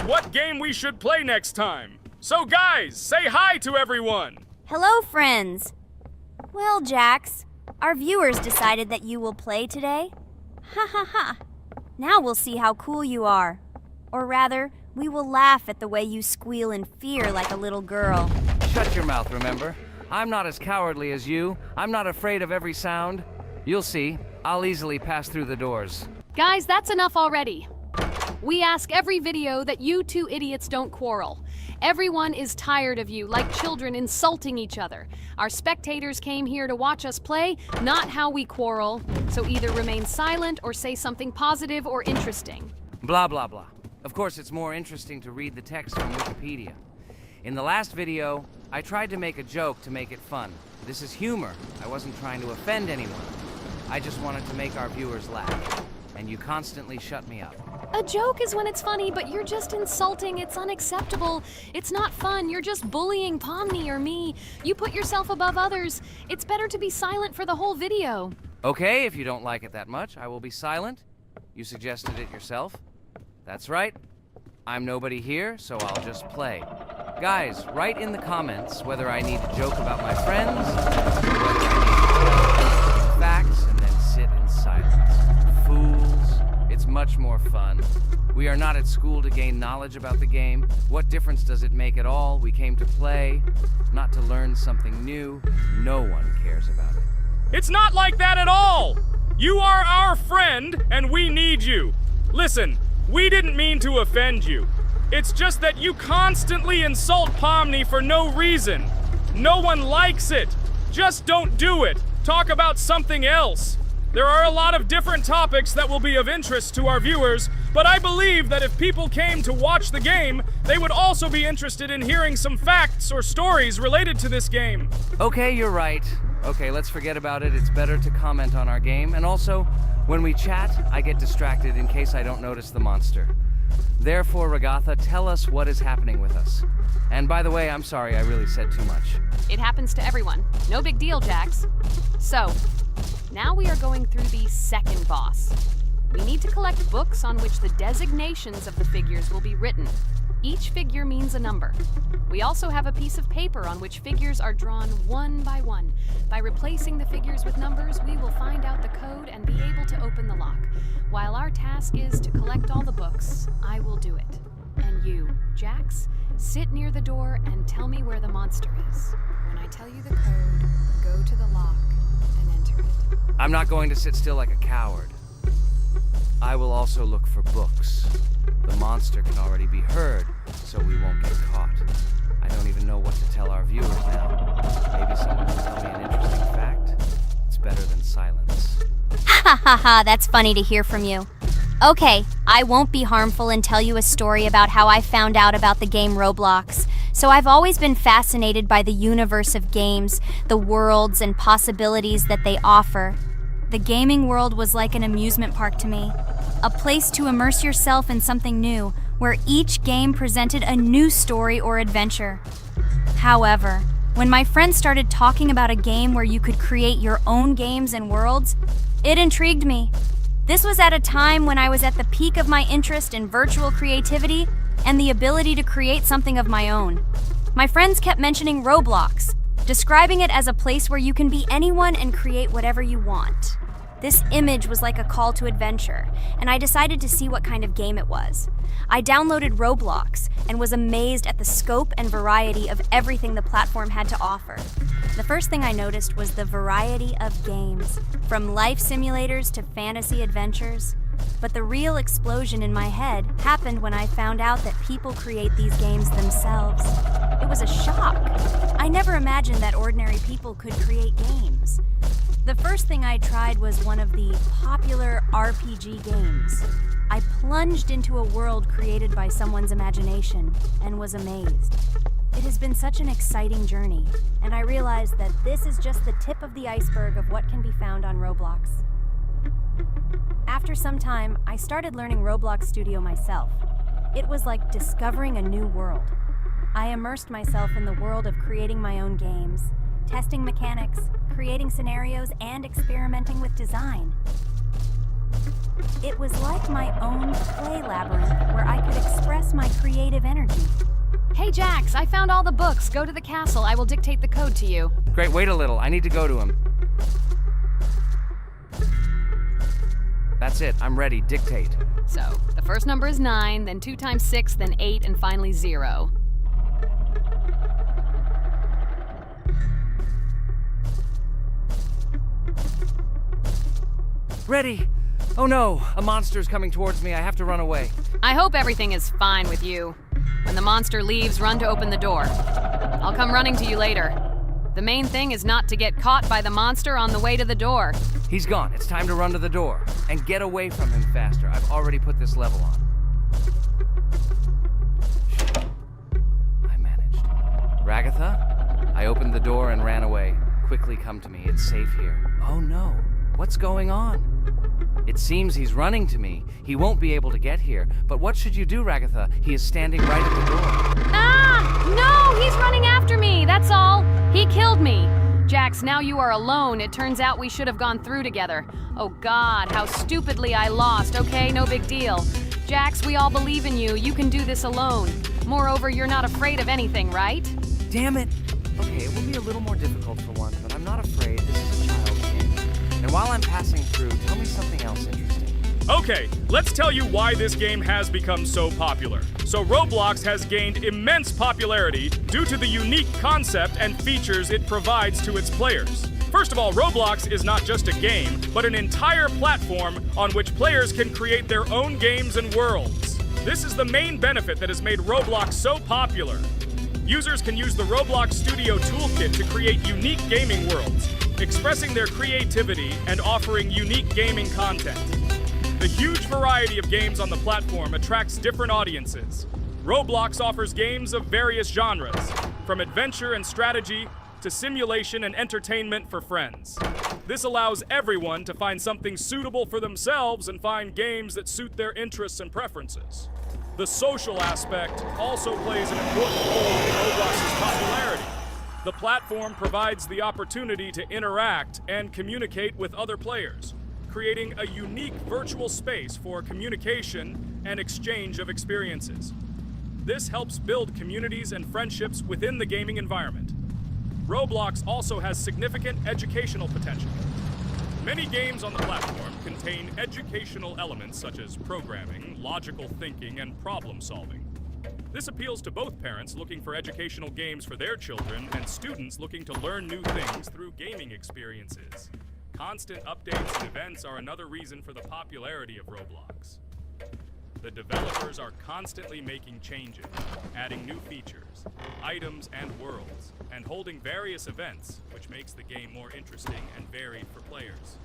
what game we should play next time. So guys, say hi to everyone! Hello, friends. Well, Jax, our viewers decided that you will play today. Ha ha ha. Now we'll see how cool you are. Or rather, we will laugh at the way you squeal in fear like a little girl. Shut your mouth, remember? I'm not as cowardly as you. I'm not afraid of every sound. You'll see. I'll easily pass through the doors. Guys, that's enough already. We ask every video that you two idiots don't quarrel. Everyone is tired of you, like children insulting each other. Our spectators came here to watch us play, not how we quarrel. So either remain silent or say something positive or interesting. Blah, blah, blah. Of course, it's more interesting to read the text from Wikipedia. In the last video, I tried to make a joke to make it fun. This is humor. I wasn't trying to offend anyone. I just wanted to make our viewers laugh. And you constantly shut me up. A joke is when it's funny, but you're just insulting. It's unacceptable. It's not fun. You're just bullying Pomni or me. You put yourself above others. It's better to be silent for the whole video. Okay, if you don't like it that much, I will be silent. You suggested it yourself. That's right. I'm nobody here, so I'll just play. Guys, write in the comments whether I need to joke about my friends, or whether I need to facts and then sit in silence. Fools. It's much more fun. We are not at school to gain knowledge about the game. What difference does it make at all? We came to play, not to learn something new. No one cares about it. It's not like that at all! You are our friend, and we need you. Listen, we didn't mean to offend you. It's just that you constantly insult Pomni for no reason. No one likes it. Just don't do it. Talk about something else. There are a lot of different topics that will be of interest to our viewers, but I believe that if people came to watch the game, they would also be interested in hearing some facts or stories related to this game. Okay, you're right. Okay, let's forget about it. It's better to comment on our game. And also, when we chat, I get distracted in case I don't notice the monster. Therefore, Ragatha, tell us what is happening with us. And by the way, I'm sorry, I really said too much. It happens to everyone. No big deal, Jax. So, now we are going through the second boss. We need to collect books on which the designations of the figures will be written. Each figure means a number. We also have a piece of paper on which figures are drawn one by one. By replacing the figures with numbers, we will find out the code and be able to open the lock. While our task is to collect all the books, I will do it. And you, Jax, sit near the door and tell me where the monster is. When I tell you the code, go to the lock and enter it. I'm not going to sit still like a coward. I will also look for books. The monster can already be heard, so we won't get caught. I don't even know what to tell our viewers now. Maybe someone can tell me an interesting fact. It's better than silence. Ha ha ha, that's funny to hear from you. Okay, I won't be harmful and tell you a story about how I found out about the game Roblox. So I've always been fascinated by the universe of games, the worlds and possibilities that they offer. The gaming world was like an amusement park to me, a place to immerse yourself in something new, where each game presented a new story or adventure. However, when my friends started talking about a game where you could create your own games and worlds, it intrigued me. This was at a time when I was at the peak of my interest in virtual creativity and the ability to create something of my own. My friends kept mentioning Roblox, describing it as a place where you can be anyone and create whatever you want. This image was like a call to adventure, and I decided to see what kind of game it was. I downloaded Roblox and was amazed at the scope and variety of everything the platform had to offer. The first thing I noticed was the variety of games, from life simulators to fantasy adventures. But the real explosion in my head happened when I found out that people create these games themselves. It was a shock. I never imagined that ordinary people could create games. The first thing I tried was one of the popular RPG games. I plunged into a world created by someone's imagination and was amazed. It has been such an exciting journey, and I realized that this is just the tip of the iceberg of what can be found on Roblox. After some time, I started learning Roblox Studio myself. It was like discovering a new world. I immersed myself in the world of creating my own games, testing mechanics, creating scenarios, and experimenting with design. It was like my own play labyrinth where I could express my creative energy. Hey Jax, I found all the books. Go to the castle. I will dictate the code to you. Great, wait a little. I need to go to him. That's it. I'm ready. Dictate. So, the first number is 9, then 2 times 6, then 8, and finally 0. Ready. Oh no, a monster's coming towards me. I have to run away. I hope everything is fine with you. When the monster leaves, run to open the door. I'll come running to you later. The main thing is not to get caught by the monster on the way to the door. He's gone. It's time to run to the door. And get away from him faster. I've already put this level on. Shit. I managed. Ragatha? I opened the door and ran away. Quickly come to me. It's safe here. Oh no. What's going on? It seems he's running to me. He won't be able to get here. But what should you do, Ragatha? He is standing right at the door. Ah! No! He's running after me! That's all! He killed me! Jax, now you are alone. It turns out we should have gone through together. Oh God, how stupidly I lost. Okay, no big deal. Jax, we all believe in you. You can do this alone. Moreover, you're not afraid of anything, right? Damn it! Okay, it will be a little more difficult for once, but I'm not afraid. This is a child's game. And while I'm passing through, tell me something else interesting. Okay, let's tell you why this game has become so popular. So Roblox has gained immense popularity due to the unique concept and features it provides to its players. First of all, Roblox is not just a game, but an entire platform on which players can create their own games and worlds. This is the main benefit that has made Roblox so popular. Users can use the Roblox Studio Toolkit to create unique gaming worlds, expressing their creativity and offering unique gaming content. The huge variety of games on the platform attracts different audiences. Roblox offers games of various genres, from adventure and strategy to simulation and entertainment for friends. This allows everyone to find something suitable for themselves and find games that suit their interests and preferences. The social aspect also plays an important role in Roblox's popularity. The platform provides the opportunity to interact and communicate with other players, creating a unique virtual space for communication and exchange of experiences. This helps build communities and friendships within the gaming environment. Roblox also has significant educational potential. Many games on the platform contain educational elements such as programming, logical thinking, and problem solving. This appeals to both parents looking for educational games for their children and students looking to learn new things through gaming experiences. Constant updates and events are another reason for the popularity of Roblox. The developers are constantly making changes, adding new features, items, and worlds, and holding various events, which makes the game more interesting and varied for players.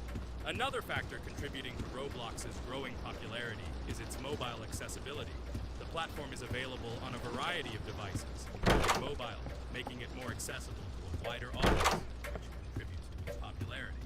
Another factor contributing to Roblox's growing popularity is its mobile accessibility. The platform is available on a variety of devices, including mobile, making it more accessible to a wider audience, which contributes to its popularity.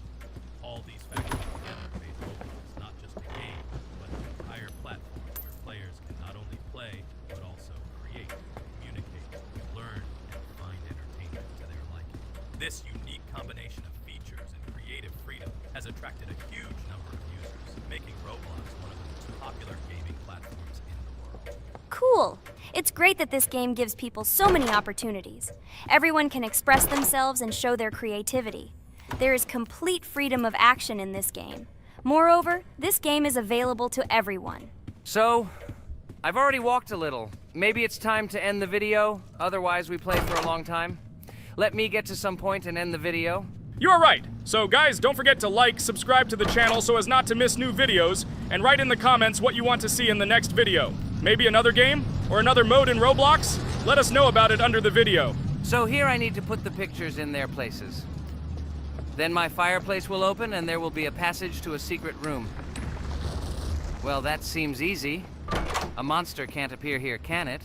All these factors together made Roblox not just a game, but an entire platform where players can not only play, but also create, communicate, learn, and find entertainment to their liking. This unique combination of features and creative freedom has attracted a huge number of users, making Roblox one of the most popular gaming platforms in the world. Cool! It's great that this game gives people so many opportunities. Everyone can express themselves and show their creativity. There is complete freedom of action in this game. Moreover, this game is available to everyone. So, I've already walked a little. Maybe it's time to end the video, otherwise we play for a long time. Let me get to some point and end the video. You're right. So guys, don't forget to like, subscribe to the channel so as not to miss new videos, and write in the comments what you want to see in the next video. Maybe another game? Or another mode in Roblox? Let us know about it under the video. So here I need to put the pictures in their places. Then my fireplace will open and there will be a passage to a secret room. Well, that seems easy. A monster can't appear here, can it?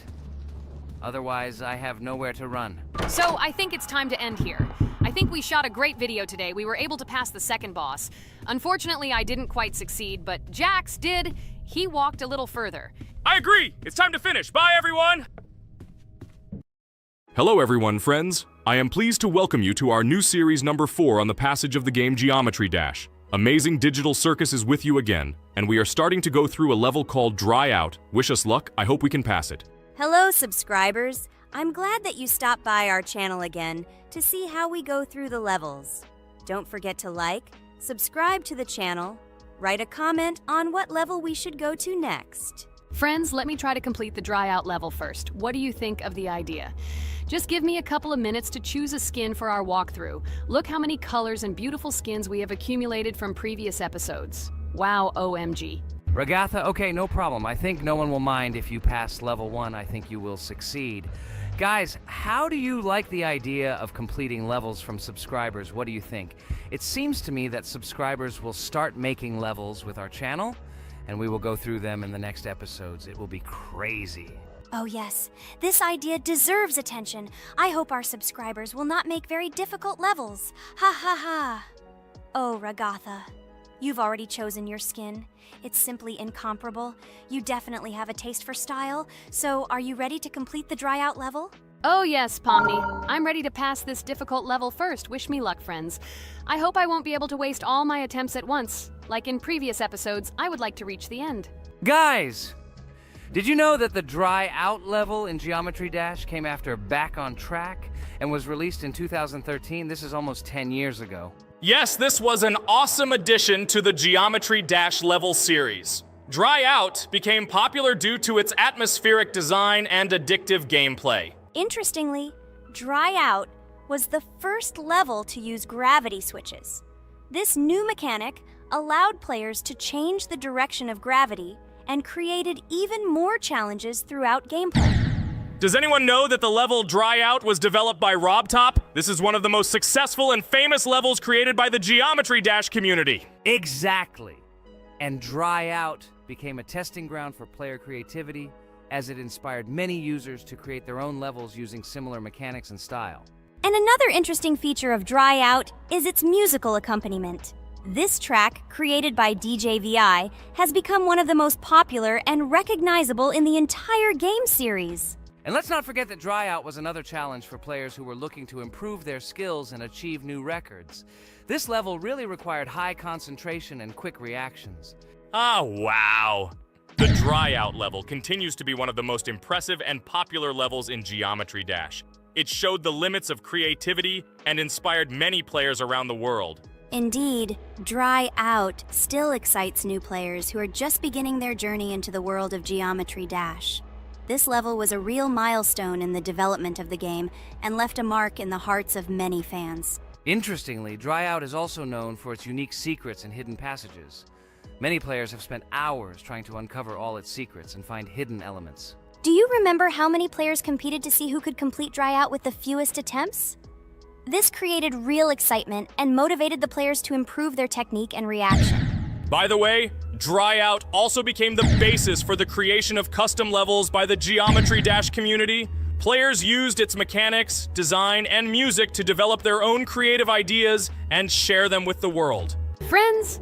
Otherwise, I have nowhere to run. So I think it's time to end here. I think we shot a great video today. We were able to pass the second boss. Unfortunately, I didn't quite succeed, but Jax did. He walked a little further. I agree! It's time to finish. Bye, everyone! Hello, everyone, friends. I am pleased to welcome you to our new series number 4 on the passage of the game Geometry Dash, Amazing Digital Circus is with you again, and we are starting to go through a level called Dry Out. Wish us luck, I hope we can pass it. Hello, subscribers. I'm glad that you stopped by our channel again to see how we go through the levels. Don't forget to like, subscribe to the channel, write a comment on what level we should go to next. Friends, let me try to complete the dry out level first. What do you think of the idea? Just give me a couple of minutes to choose a skin for our walkthrough. Look how many colors and beautiful skins we have accumulated from previous episodes. Wow, OMG. Ragatha, okay, no problem. I think no one will mind if you pass level 1. I think you will succeed. Guys, how do you like the idea of completing levels from subscribers? What do you think? It seems to me that subscribers will start making levels with our channel, and we will go through them in the next episodes. It will be crazy. Oh yes, this idea deserves attention. I hope our subscribers will not make very difficult levels. Ha ha ha. Oh, Ragatha, you've already chosen your skin. It's simply incomparable. You definitely have a taste for style. So, are you ready to complete the dry out level? Oh yes, Pomni. I'm ready to pass this difficult level first. Wish me luck, friends. I hope I won't be able to waste all my attempts at once. Like in previous episodes, I would like to reach the end. Guys! Did you know that the Dry Out level in Geometry Dash came after Back on Track and was released in 2013? This is almost 10 years ago. Yes, this was an awesome addition to the Geometry Dash level series. Dry Out became popular due to its atmospheric design and addictive gameplay. Interestingly, Dry Out was the first level to use gravity switches. This new mechanic allowed players to change the direction of gravity and created even more challenges throughout gameplay. Does anyone know that the level Dry Out was developed by RobTop? This is one of the most successful and famous levels created by the Geometry Dash community. Exactly. And Dry Out became a testing ground for player creativity, as it inspired many users to create their own levels using similar mechanics and style. And another interesting feature of Dry Out is its musical accompaniment. This track, created by DJ VI, has become one of the most popular and recognizable in the entire game series. And let's not forget that Dry Out was another challenge for players who were looking to improve their skills and achieve new records. This level really required high concentration and quick reactions. Ah, wow. The Dry Out level continues to be one of the most impressive and popular levels in Geometry Dash. It showed the limits of creativity and inspired many players around the world. Indeed, Dry Out still excites new players who are just beginning their journey into the world of Geometry Dash. This level was a real milestone in the development of the game and left a mark in the hearts of many fans. Interestingly, Dry Out is also known for its unique secrets and hidden passages. Many players have spent hours trying to uncover all its secrets and find hidden elements. Do you remember how many players competed to see who could complete Dry Out with the fewest attempts? This created real excitement and motivated the players to improve their technique and reaction. By the way, Dry Out also became the basis for the creation of custom levels by the Geometry Dash community. Players used its mechanics, design, and music to develop their own creative ideas and share them with the world. Friends,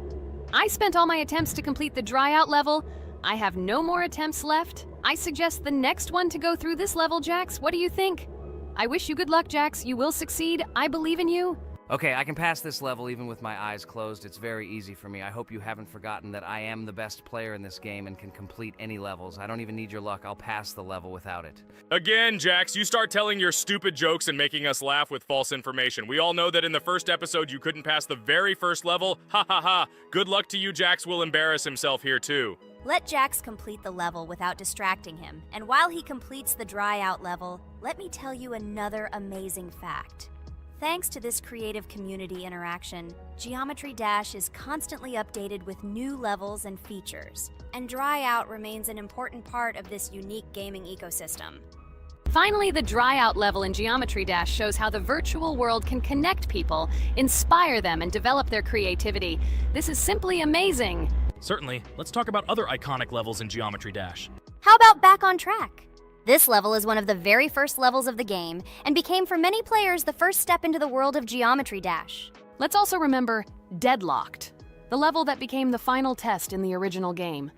I spent all my attempts to complete the Dry Out level. I have no more attempts left. I suggest the next one to go through this level, Jax. What do you think? I wish you good luck, Jax. You will succeed. I believe in you. Okay, I can pass this level even with my eyes closed. It's very easy for me. I hope you haven't forgotten that I am the best player in this game and can complete any levels. I don't even need your luck. I'll pass the level without it. Again, Jax, you start telling your stupid jokes and making us laugh with false information. We all know that in the first episode you couldn't pass the very first level. Ha ha ha. Good luck to you. Jax will embarrass himself here too. Let Jax complete the level without distracting him, and while he completes the Dry Out level, let me tell you another amazing fact. Thanks to this creative community interaction, Geometry Dash is constantly updated with new levels and features, and Dry Out remains an important part of this unique gaming ecosystem. Finally, the Dry Out level in Geometry Dash shows how the virtual world can connect people, inspire them, and develop their creativity. This is simply amazing. Certainly. Let's talk about other iconic levels in Geometry Dash. How about Back on Track? This level is one of the very first levels of the game and became for many players the first step into the world of Geometry Dash. Let's also remember Deadlocked, the level that became the final test in the original game.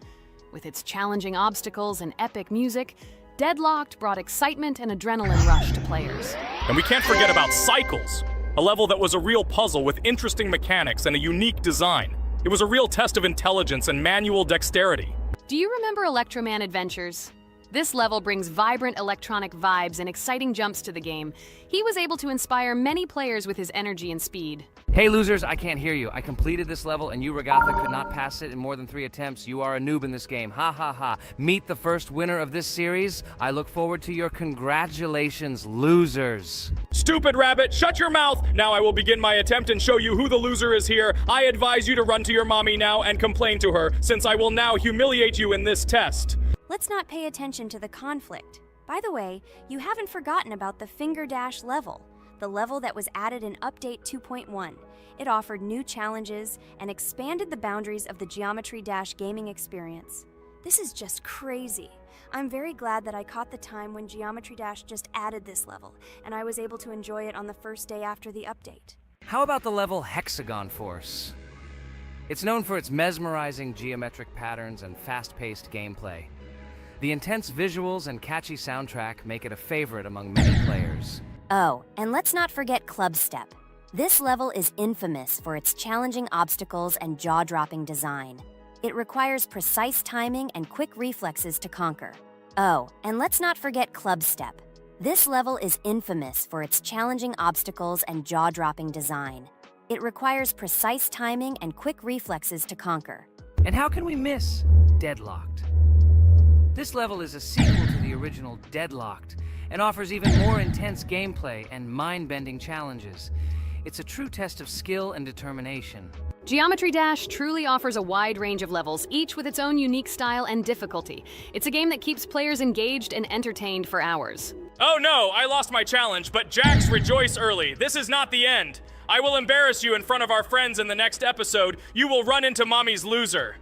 With its challenging obstacles and epic music, Deadlocked brought excitement and adrenaline rush to players. And we can't forget about Cycles, a level that was a real puzzle with interesting mechanics and a unique design. It was a real test of intelligence and manual dexterity. Do you remember Electroman Adventures? This level brings vibrant electronic vibes and exciting jumps to the game. He was able to inspire many players with his energy and speed. Hey losers, I can't hear you. I completed this level and you, Ragatha, could not pass it in more than 3 attempts. You are a noob in this game. Ha ha ha. Meet the first winner of this series. I look forward to your congratulations, losers. Stupid rabbit, shut your mouth! Now I will begin my attempt and show you who the loser is here. I advise you to run to your mommy now and complain to her, since I will now humiliate you in this test. Let's not pay attention to the conflict. By the way, you haven't forgotten about the Finger Dash level, the level that was added in Update 2.1. It offered new challenges and expanded the boundaries of the Geometry Dash gaming experience. This is just crazy. I'm very glad that I caught the time when Geometry Dash just added this level, and I was able to enjoy it on the first day after the update. How about the level Hexagon Force? It's known for its mesmerizing geometric patterns and fast-paced gameplay. The intense visuals and catchy soundtrack make it a favorite among many players. Oh, and let's not forget Club Step. This level is infamous for its challenging obstacles and jaw-dropping design. It requires precise timing and quick reflexes to conquer. Oh, and let's not forget Club Step. This level is infamous for its challenging obstacles and jaw-dropping design. It requires precise timing and quick reflexes to conquer. And how can we miss Deadlocked? This level is a sequel to the original Deadlocked and offers even more intense gameplay and mind-bending challenges. It's a true test of skill and determination. Geometry Dash truly offers a wide range of levels, each with its own unique style and difficulty. It's a game that keeps players engaged and entertained for hours. Oh no, I lost my challenge, but Jax, rejoice early. This is not the end. I will embarrass you in front of our friends in the next episode. You will run into Mommy's loser.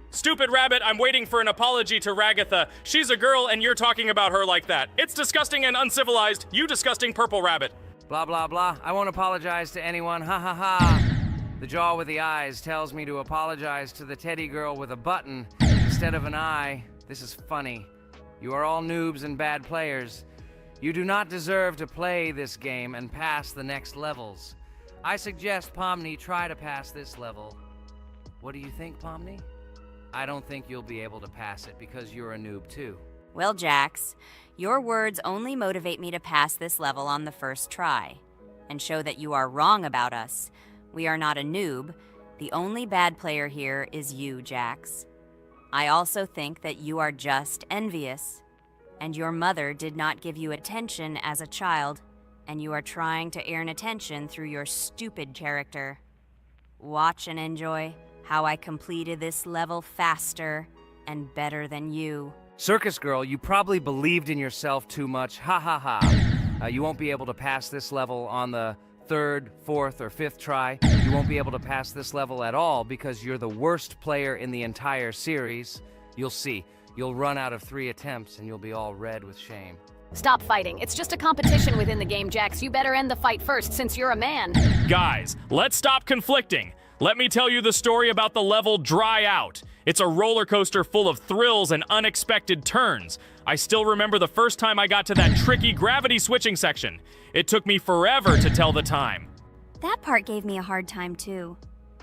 Stupid rabbit, I'm waiting for an apology to Ragatha. She's a girl and you're talking about her like that. It's disgusting and uncivilized, you disgusting purple rabbit. Blah, blah, blah. I won't apologize to anyone. Ha ha ha. The jaw with the eyes tells me to apologize to the teddy girl with a button instead of an eye. This is funny. You are all noobs and bad players. You do not deserve to play this game and pass the next levels. I suggest Pomni try to pass this level. What do you think, Pomni? I don't think you'll be able to pass it because you're a noob too. Well, Jax, your words only motivate me to pass this level on the first try, and show that you are wrong about us. We are not a noob. The only bad player here is you, Jax. I also think that you are just envious, and your mother did not give you attention as a child, and you are trying to earn attention through your stupid character. Watch and enjoy how I completed this level faster and better than you. Circus girl, you probably believed in yourself too much. Ha ha ha. You won't be able to pass this level on the 3rd, 4th, or 5th try. You won't be able to pass this level at all because you're the worst player in the entire series. You'll see. You'll run out of 3 attempts and you'll be all red with shame. Stop fighting. It's just a competition within the game, Jax. You better end the fight first since you're a man. Guys, let's stop conflicting. Let me tell you the story about the level Dry Out. It's a roller coaster full of thrills and unexpected turns. I still remember the first time I got to that tricky gravity switching section. It took me forever to tell the time. That part gave me a hard time too.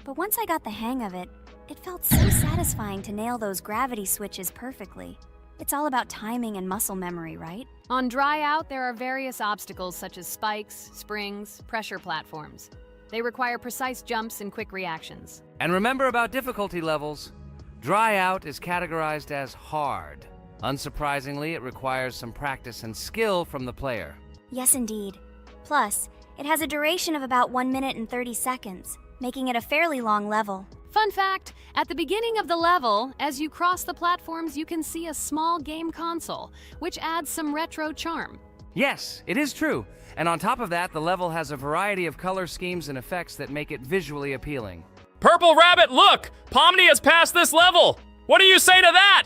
But once I got the hang of it, it felt so satisfying to nail those gravity switches perfectly. It's all about timing and muscle memory, right? On Dry Out, there are various obstacles such as spikes, springs, pressure platforms. They require precise jumps and quick reactions. And remember about difficulty levels. Dry Out is categorized as hard. Unsurprisingly, it requires some practice and skill from the player. Yes, indeed. Plus, it has a duration of about 1 minute and 30 seconds, making it a fairly long level. Fun fact, at the beginning of the level, as you cross the platforms, you can see a small game console, which adds some retro charm. Yes, it is true. And on top of that, the level has a variety of color schemes and effects that make it visually appealing. Purple Rabbit, look! Pomni has passed this level! What do you say to that?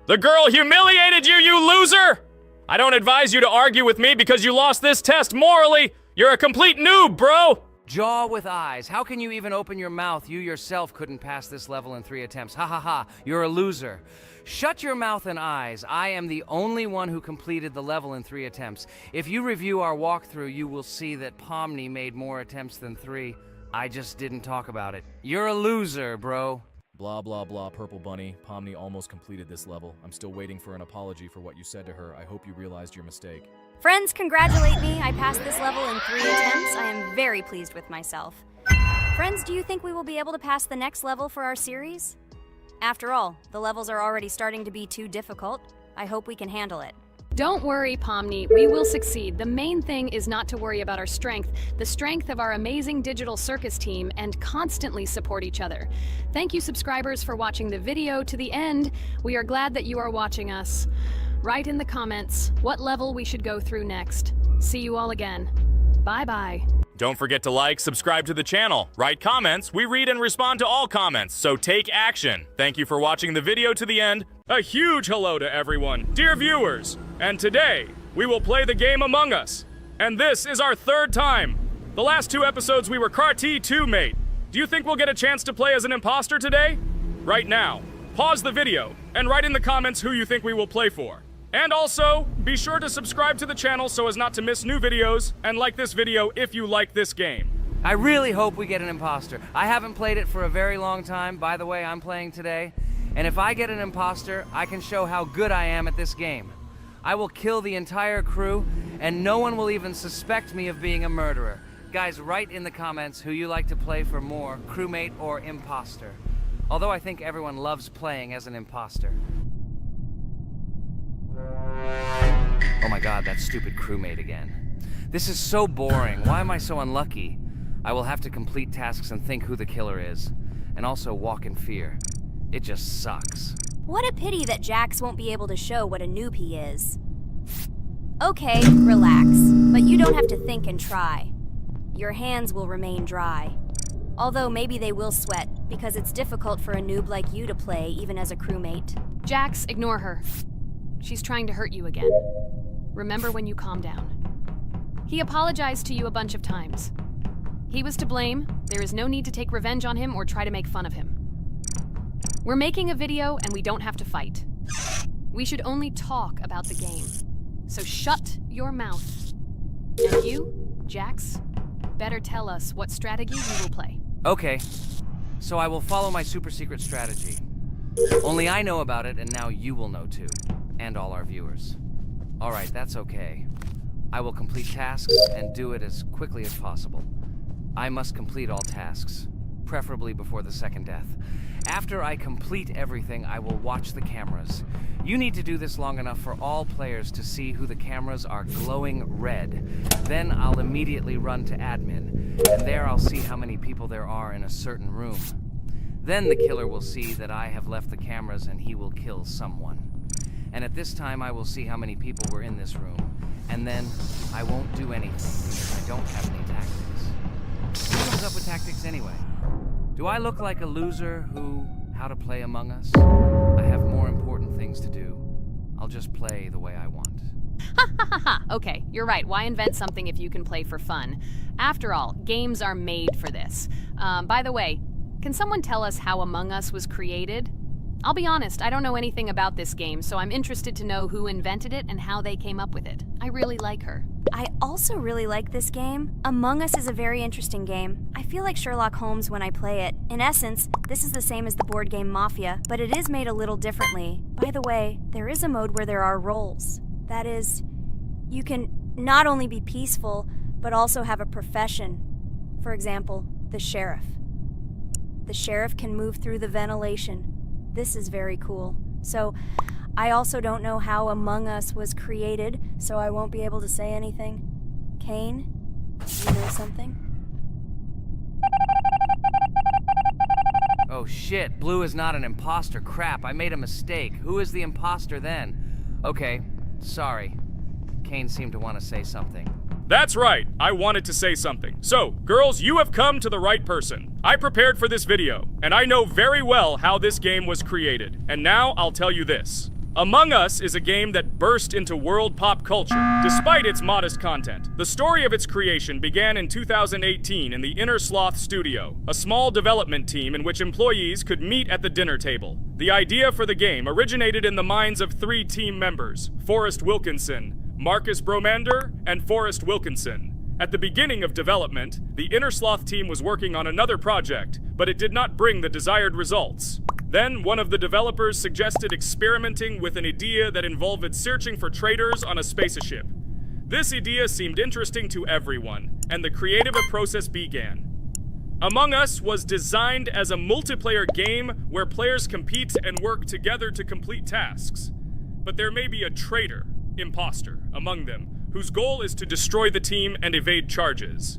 The girl humiliated you, you loser! I don't advise you to argue with me because you lost this test morally. You're a complete noob, bro! Jaw with eyes. How can you even open your mouth? You yourself couldn't pass this level in 3 attempts. Ha ha ha. You're a loser. Shut your mouth and eyes. I am the only one who completed the level in 3 attempts. If you review our walkthrough, you will see that Pomni made more attempts than 3. I just didn't talk about it. You're a loser, bro. Blah, blah, blah, Purple Bunny. Pomni almost completed this level. I'm still waiting for an apology for what you said to her. I hope you realized your mistake. Friends, congratulate me. I passed this level in 3 attempts. I am very pleased with myself. Friends, do you think we will be able to pass the next level for our series? After all, the levels are already starting to be too difficult. I hope we can handle it. Don't worry, Pomni. We will succeed. The main thing is not to worry about our strength, the strength of our amazing digital circus team, and constantly support each other. Thank you, subscribers, for watching the video to the end. We are glad that you are watching us. Write in the comments what level we should go through next. See you all again. Bye-bye. Don't forget to like, subscribe to the channel, write comments. We read and respond to all comments, so take action. Thank you for watching the video to the end. A huge hello to everyone, dear viewers. And today, we will play the game Among Us. And this is our 3rd time. The last 2 episodes we were Carti 2 mate. Do you think we'll get a chance to play as an imposter today? Right now, pause the video and write in the comments who you think we will play for. And also, be sure to subscribe to the channel so as not to miss new videos, and like this video if you like this game. I really hope we get an imposter. I haven't played it for a very long time. By the way, I'm playing today. And if I get an imposter, I can show how good I am at this game. I will kill the entire crew, and no one will even suspect me of being a murderer. Guys, write in the comments who you like to play for more, crewmate or imposter. Although I think everyone loves playing as an imposter. Oh my god, that stupid crewmate again. This is so boring. Why am I so unlucky? I will have to complete tasks and think who the killer is, and also walk in fear. It just sucks. What a pity that Jax won't be able to show what a noob he is. Okay, relax, but you don't have to think and try. Your hands will remain dry. Although maybe they will sweat, because it's difficult for a noob like you to play even as a crewmate. Jax, ignore her. She's trying to hurt you again. Remember when you calm down. He apologized to you a bunch of times. He was to blame. There is no need to take revenge on him or try to make fun of him. We're making a video and we don't have to fight. We should only talk about the game. So shut your mouth. And you, Jax, better tell us what strategy you will play. Okay, so I will follow my super secret strategy. Only I know about it, and now you will know too. And all our viewers. Alright, that's okay. I will complete tasks and do it as quickly as possible. I must complete all tasks, preferably before the second death. After I complete everything, I will watch the cameras. You need to do this long enough for all players to see who the cameras are glowing red. Then I'll immediately run to admin, and there I'll see how many people there are in a certain room. Then the killer will see that I have left the cameras and he will kill someone. And at this time, I will see how many people were in this room. And then, I won't do anything because I don't have any tactics. Who comes up with tactics anyway? Do I look like a loser who, how to play Among Us? I have more important things to do. I'll just play the way I want. Ha ha ha ha! Okay, you're right. Why invent something if you can play for fun? After all, games are made for this. By the way, can someone tell us how Among Us was created? I'll be honest, I don't know anything about this game, so I'm interested to know who invented it and how they came up with it. I really like her. I also really like this game. Among Us is a very interesting game. I feel like Sherlock Holmes when I play it. In essence, this is the same as the board game Mafia, but it is made a little differently. By the way, there is a mode where there are roles. That is, you can not only be peaceful, but also have a profession. For example, the sheriff. The sheriff can move through the ventilation. This is very cool. So, I also don't know how Among Us was created, so I won't be able to say anything. Kane, you know something? Oh shit, Blue is not an imposter. Crap, I made a mistake. Who is the imposter then? Okay, sorry. Kane seemed to want to say something. That's right, I wanted to say something. So, girls, you have come to the right person. I prepared for this video, and I know very well how this game was created. And now, I'll tell you this. Among Us is a game that burst into world pop culture, despite its modest content. The story of its creation began in 2018 in the Inner Sloth Studio, a small development team in which employees could meet at the dinner table. The idea for the game originated in the minds of 3 team members, Forrest Wilkinson, Marcus Bromander, and Forrest Wilkinson. At the beginning of development, the Innersloth team was working on another project, but it did not bring the desired results. Then, one of the developers suggested experimenting with an idea that involved searching for traitors on a spaceship. This idea seemed interesting to everyone, and the creative process began. Among Us was designed as a multiplayer game where players compete and work together to complete tasks. But there may be a traitor, imposter, among them, whose goal is to destroy the team and evade charges.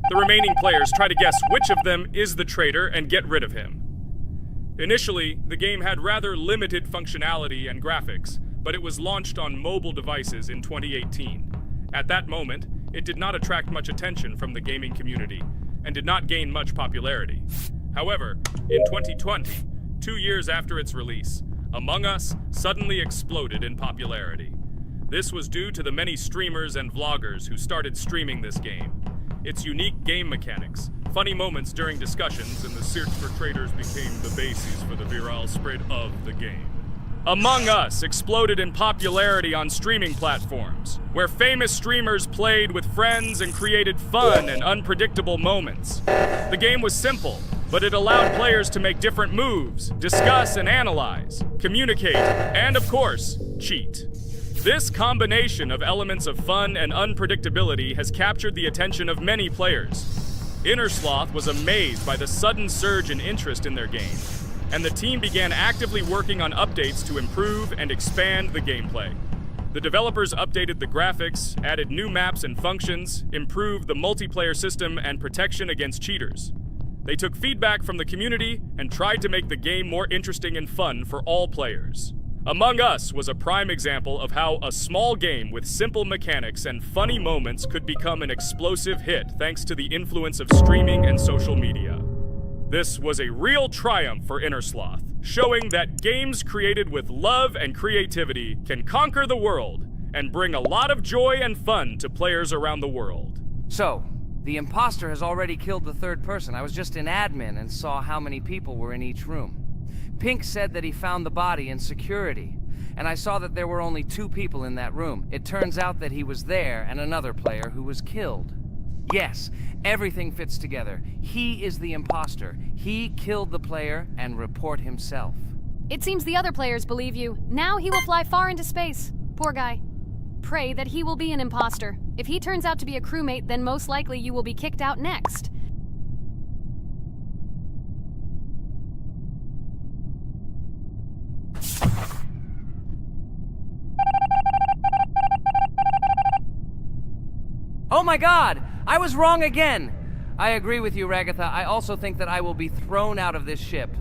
The remaining players try to guess which of them is the traitor and get rid of him. Initially, the game had rather limited functionality and graphics, but it was launched on mobile devices in 2018. At that moment, it did not attract much attention from the gaming community, and did not gain much popularity. However, in 2020, 2 years after its release, Among Us suddenly exploded in popularity. This was due to the many streamers and vloggers who started streaming this game. Its unique game mechanics, funny moments during discussions, and the search for traitors became the basis for the viral spread of the game. Among Us exploded in popularity on streaming platforms, where famous streamers played with friends and created fun and unpredictable moments. The game was simple, but it allowed players to make different moves, discuss and analyze, communicate, and of course, cheat. This combination of elements of fun and unpredictability has captured the attention of many players. Innersloth was amazed by the sudden surge in interest in their game, and the team began actively working on updates to improve and expand the gameplay. The developers updated the graphics, added new maps and functions, improved the multiplayer system and protection against cheaters. They took feedback from the community and tried to make the game more interesting and fun for all players. Among Us was a prime example of how a small game with simple mechanics and funny moments could become an explosive hit thanks to the influence of streaming and social media. This was a real triumph for Innersloth, showing that games created with love and creativity can conquer the world and bring a lot of joy and fun to players around the world. So, the imposter has already killed the third person. I was just in admin and saw how many people were in each room. Pink said that he found the body in security, and I saw that there were only 2 people in that room. It turns out that he was there and another player who was killed. Yes, everything fits together. He is the imposter. He killed the player and report himself. It seems the other players believe you. Now he will fly far into space. Poor guy. Pray that he will be an imposter. If he turns out to be a crewmate, then most likely you will be kicked out next. Oh my god! I was wrong again! I agree with you, Ragatha. I also think that I will be thrown out of this ship.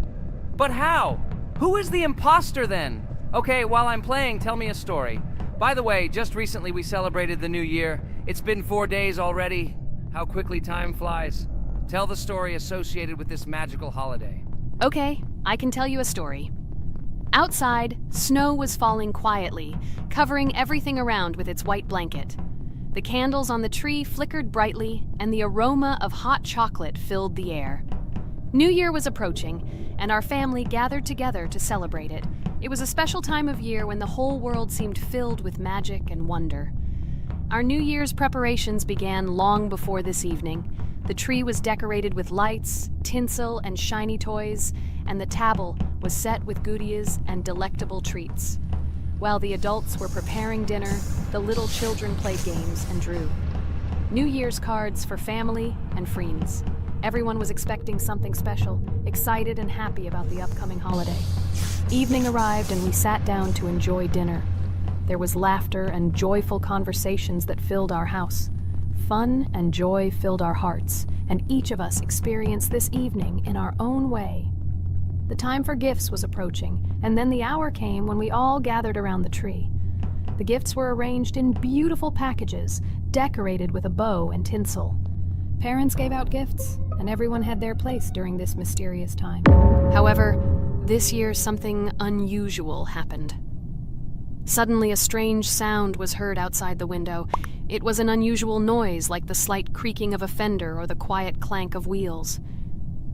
But how? Who is the imposter then? Okay, while I'm playing, tell me a story. By the way, just recently we celebrated the new year. It's been 4 days already. How quickly time flies. Tell the story associated with this magical holiday. Okay, I can tell you a story. Outside, snow was falling quietly, covering everything around with its white blanket. The candles on the tree flickered brightly, and the aroma of hot chocolate filled the air. New Year was approaching, and our family gathered together to celebrate it. It was a special time of year when the whole world seemed filled with magic and wonder. Our New Year's preparations began long before this evening. The tree was decorated with lights, tinsel, and shiny toys, and the table was set with goodies and delectable treats. While the adults were preparing dinner, the little children played games and drew. New Year's cards for family and friends. Everyone was expecting something special, excited and happy about the upcoming holiday. Evening arrived and we sat down to enjoy dinner. There was laughter and joyful conversations that filled our house. Fun and joy filled our hearts, and each of us experienced this evening in our own way. The time for gifts was approaching, and then the hour came when we all gathered around the tree. The gifts were arranged in beautiful packages, decorated with a bow and tinsel. Parents gave out gifts, and everyone had their place during this mysterious time. However, this year something unusual happened. Suddenly a strange sound was heard outside the window. It was an unusual noise, like the slight creaking of a fender or the quiet clank of wheels.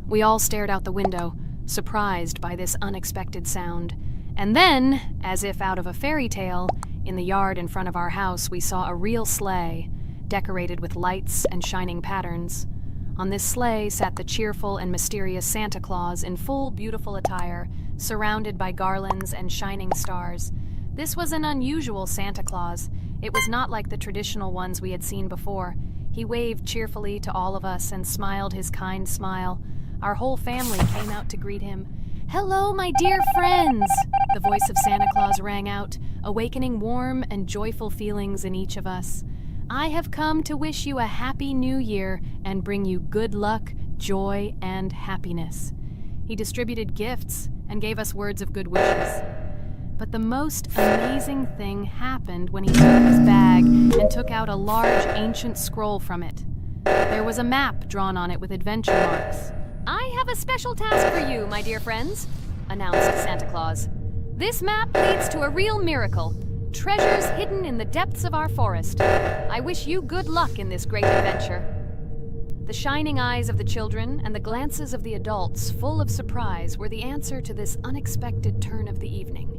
We all stared out the window, surprised by this unexpected sound. And then, as if out of a fairy tale, in the yard in front of our house we saw a real sleigh. decorated with lights and shining patterns. On this sleigh sat the cheerful and mysterious Santa Claus in full beautiful attire, surrounded by garlands and shining stars. This was an unusual Santa Claus. It was not like the traditional ones we had seen before. He waved cheerfully to all of us and smiled his kind smile. Our whole family came out to greet him. "Hello, my dear friends!" The voice of Santa Claus rang out, awakening warm and joyful feelings in each of us. "I have come to wish you a happy new year and bring you good luck, joy, and happiness." He distributed gifts and gave us words of good wishes. But the most amazing thing happened when he took his bag and took out a large ancient scroll from it. There was a map drawn on it with adventure marks. "I have a special task for you, my dear friends," announced Santa Claus. "This map leads to a real miracle. Treasures hidden in the depths of our forest. I wish you good luck in this great adventure." The shining eyes of the children and the glances of the adults, full of surprise, were the answer to this unexpected turn of the evening.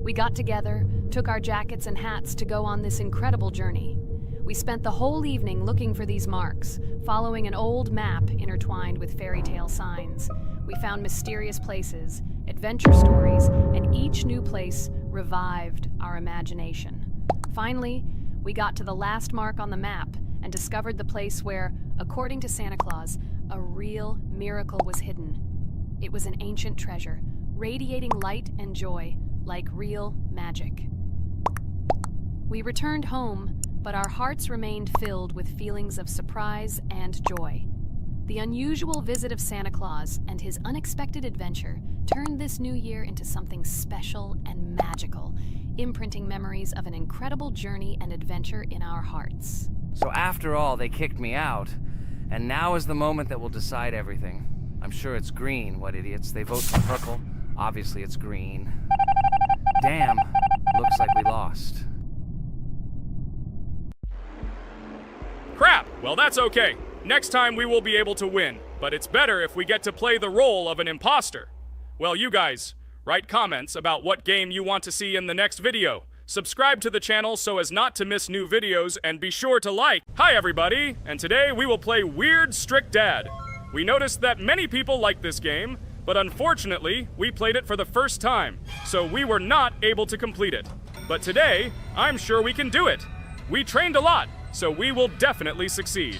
We got together, took our jackets and hats to go on this incredible journey. We spent the whole evening looking for these marks, following an old map intertwined with fairy tale signs. We found mysterious places, adventure stories, and each new place revived our imagination. Finally, we got to the last mark on the map and discovered the place where, according to Santa Claus, a real miracle was hidden. It was an ancient treasure, radiating light and joy, like real magic. We returned home, but our hearts remained filled with feelings of surprise and joy. The unusual visit of Santa Claus and his unexpected adventure turned this new year into something special and magical, imprinting memories of an incredible journey and adventure in our hearts. So after all, they kicked me out, and now is the moment that will decide everything. I'm sure it's green, what idiots. They vote for purple. Obviously it's green. Damn, looks like we lost. Crap! Well, that's okay. Next time we will be able to win, but it's better if we get to play the role of an imposter. Well, you guys, write comments about what game you want to see in the next video. Subscribe to the channel so as not to miss new videos, and be sure to like. Hi everybody, and today we will play Weird Strict Dad. We noticed that many people like this game, but unfortunately, we played it for the first time, so we were not able to complete it. But today, I'm sure we can do it. We trained a lot, so we will definitely succeed.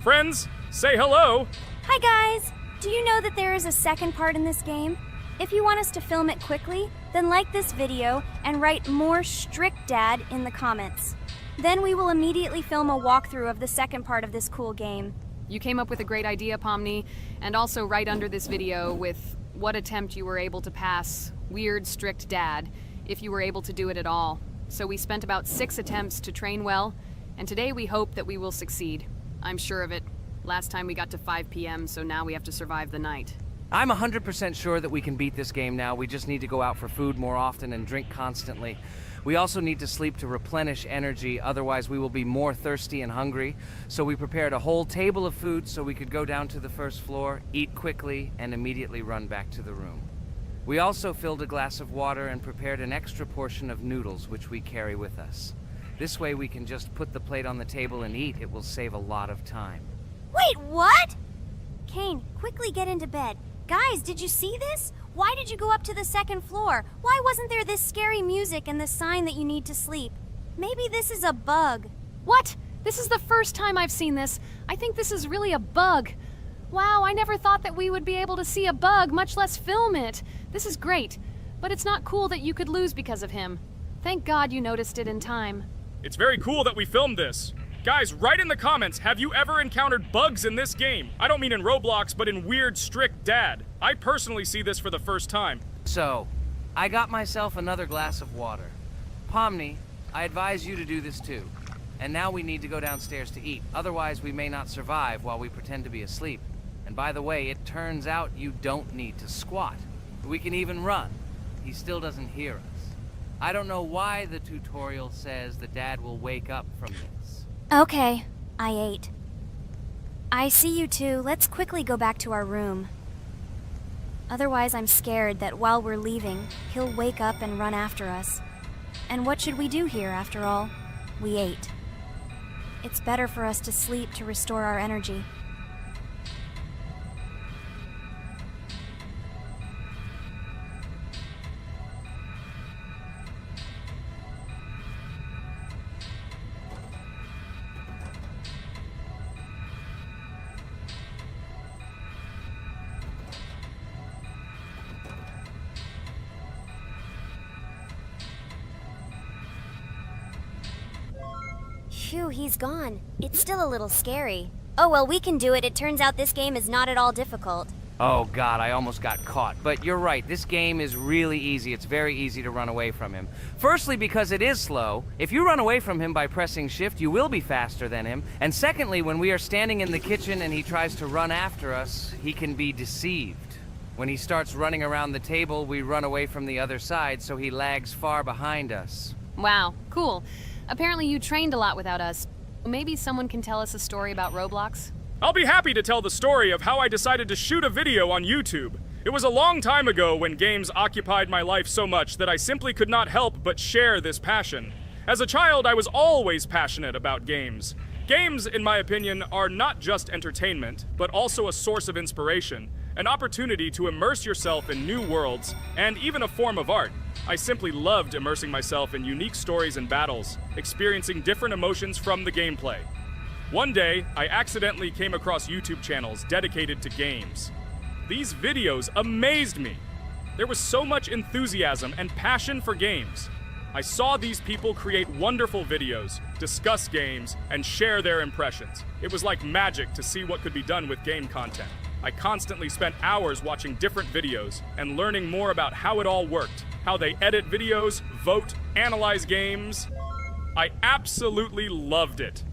Friends, say hello. Hi guys! Do you know that there is a second part in this game? If you want us to film it quickly, then like this video and write more Strict Dad in the comments. Then we will immediately film a walkthrough of the second part of this cool game. You came up with a great idea, Pomni, and also right under this video with what attempt you were able to pass Weird Strict Dad, if you were able to do it at all. So we spent about 6 attempts to train well, and today we hope that we will succeed. I'm sure of it. Last time we got to 5 p.m., so now we have to survive the night. I'm 100% sure that we can beat this game now. We just need to go out for food more often and drink constantly. We also need to sleep to replenish energy, otherwise we will be more thirsty and hungry. So we prepared a whole table of food so we could go down to the first floor, eat quickly, and immediately run back to the room. We also filled a glass of water and prepared an extra portion of noodles, which we carry with us. This way we can just put the plate on the table and eat. It will save a lot of time. Wait, what? Kane, quickly get into bed. Guys, did you see this? Why did you go up to the second floor? Why wasn't there this scary music and the sign that you need to sleep? Maybe this is a bug. What? This is the first time I've seen this. I think this is really a bug. Wow, I never thought that we would be able to see a bug, much less film it. This is great, but it's not cool that you could lose because of him. Thank God you noticed it in time. It's very cool that we filmed this. Guys, write in the comments, have you ever encountered bugs in this game? I don't mean in Roblox, but in Weird Strict Dad. I personally see this for the first time. So, I got myself another glass of water. Pomni, I advise you to do this too. And now we need to go downstairs to eat. Otherwise, we may not survive while we pretend to be asleep. And by the way, it turns out you don't need to squat. We can even run. He still doesn't hear us. I don't know why the tutorial says the dad will wake up from this. Okay, I ate. I see you two. Let's quickly go back to our room. Otherwise, I'm scared that while we're leaving, he'll wake up and run after us. And what should we do here, after all? We ate. It's better for us to sleep to restore our energy. Phew, he's gone. It's still a little scary. Oh well, we can do it. It turns out this game is not at all difficult. Oh god, I almost got caught. But you're right, this game is really easy. It's very easy to run away from him. Firstly, because it is slow. If you run away from him by pressing shift, you will be faster than him. And secondly, when we are standing in the kitchen and he tries to run after us, he can be deceived. When he starts running around the table, we run away from the other side, so he lags far behind us. Wow, cool. Apparently you trained a lot without us. Maybe someone can tell us a story about Roblox? I'll be happy to tell the story of how I decided to shoot a video on YouTube. It was a long time ago when games occupied my life so much that I simply could not help but share this passion. As a child, I was always passionate about games. Games, in my opinion, are not just entertainment, but also a source of inspiration, an opportunity to immerse yourself in new worlds, and even a form of art. I simply loved immersing myself in unique stories and battles, experiencing different emotions from the gameplay. One day, I accidentally came across YouTube channels dedicated to games. These videos amazed me. There was so much enthusiasm and passion for games. I saw these people create wonderful videos, discuss games, and share their impressions. It was like magic to see what could be done with game content. I constantly spent hours watching different videos and learning more about how it all worked, how they edit videos, vote, analyze games. I absolutely loved it.